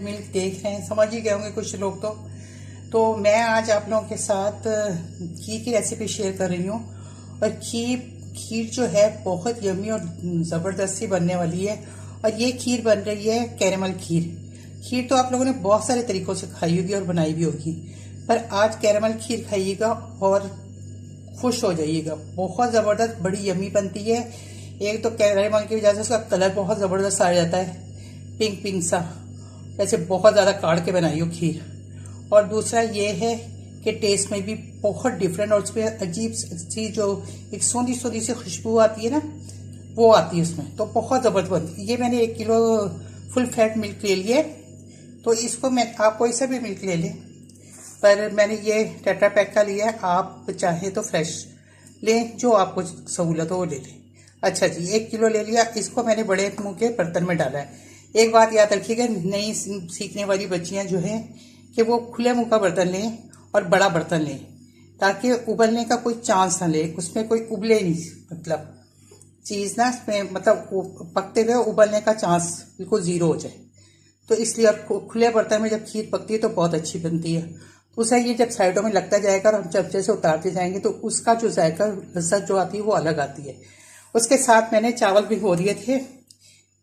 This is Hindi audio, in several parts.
मिल्क देख रहे हैं, समझ ही गए होंगे कुछ लोग। तो मैं आज आप लोगों के साथ खीर की रेसिपी शेयर कर रही हूँ। और खीर जो है बहुत यमी और ज़बरदस्ती बनने वाली है। और ये खीर बन रही है कैरेमल खीर। खीर तो आप लोगों ने बहुत सारे तरीकों से खाई होगी और बनाई भी होगी, पर आज कैरेमल खीर खाइएगा और खुश हो जाइएगा। बहुत ज़बरदस्त बड़ी यमी बनती है। एक तो कैरेमल की वजह से उसका कलर बहुत ज़बरदस्त आ जाता है, पिंक पिंक सा, ऐसे बहुत ज़्यादा काढ़ के बनाई हो खीर। और दूसरा ये है कि टेस्ट में भी बहुत डिफरेंट, और उसमें अजीब सी जो एक सोंधी सोंधी सी खुशबू आती है ना, वो आती है उसमें, तो बहुत ज़बरदस्त बनती है। ये मैंने 1 किलो फुल फैट मिल्क ले लिया, तो इसको मैं, आप कोई सा भी मिल्क ले लें, पर मैंने ये टेट्रा पैक का लिया है। आप चाहे तो फ्रेश लें, जो आपको सहूलत हो वो ले लें। अच्छा जी, 1 किलो ले लिया। इसको मैंने बड़े मुँह के बर्तन में डाला है। एक बात याद रखिएगा, नई सीखने वाली बच्चियां जो हैं कि वो खुले मुंह का बर्तन लें और बड़ा बर्तन लें, ताकि उबलने का कोई चांस ना ले, उसमें कोई उबले नहीं, मतलब चीज़ ना उसमें, मतलब पकते हुए उबलने का चांस बिल्कुल ज़ीरो हो जाए। तो इसलिए और खुले बर्तन में जब खीर पकती है तो बहुत अच्छी बनती है। उसे ये जब साइडों में लगता जाएगा और हम चमचे से उतारते जाएंगे तो उसका जो जायका लज्जत जो आती है वो अलग आती है। उसके साथ मैंने चावल भिगो दिए थे।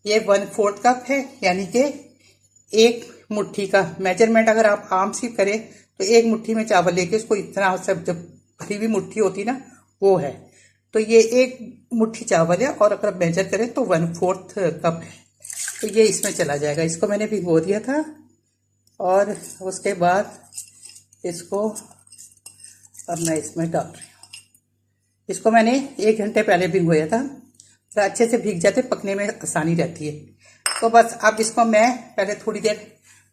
ये 1/4 कप है, यानी कि 1 मुट्ठी का मेजरमेंट। अगर आप आम सी करें तो 1 मुट्ठी में चावल लेके उसको इतना सब, जब भरी हुई मुट्ठी होती ना, वो है। तो ये 1 मुट्ठी चावल है, और अगर मेजर करें तो 1/4 कप है। तो ये इसमें चला जाएगा। इसको मैंने भिगो दिया था, और उसके बाद इसको अब मैं इसमें डाल रही हूँ। इसको मैंने 1 घंटे पहले भिगोया था, तो अच्छे से भीग जाते, पकने में आसानी रहती है। तो बस अब इसको मैं पहले थोड़ी देर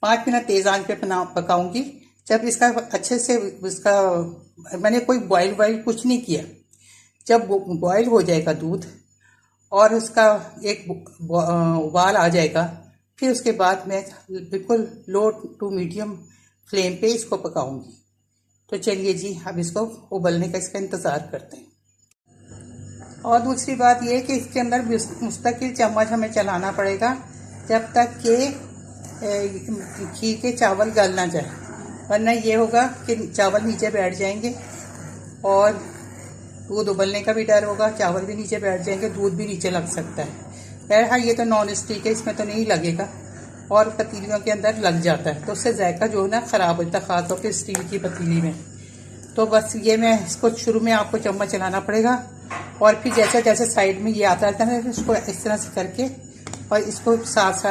5 मिनट तेज आंच पे पकाऊंगी। जब इसका अच्छे से, इसका मैंने कोई बॉयल कुछ नहीं किया। जब बॉयल हो जाएगा दूध और उसका एक उबाल आ जाएगा, फिर उसके बाद मैं बिल्कुल लो टू मीडियम फ्लेम पे इसको पकाऊंगी। तो चलिए जी, अब इसको उबलने का इसका इंतज़ार करते हैं। और दूसरी बात यह है कि इसके अंदर मुस्तकिल चम्मच हमें चलाना पड़ेगा जब तक कि खीर के चावल गल ना जाए, वरना ये होगा कि चावल नीचे बैठ जाएंगे और दूध उबलने का भी डर होगा, चावल भी नीचे बैठ जाएंगे, दूध भी नीचे लग सकता है। बहरहाल ये तो नॉन स्टिक है, इसमें तो नहीं लगेगा, और पतीलियों के अंदर लग जाता है तो उससे जायका जो है ना ख़राब होता है, ख़ासतौर पर स्टील की पतीली में। तो बस ये मैं इसको शुरू में आपको चम्मच चलाना पड़ेगा, और फिर जैसे जैसे साइड में ये आता रहता है ना, इसको इस तरह से करके और इसको साथ साथ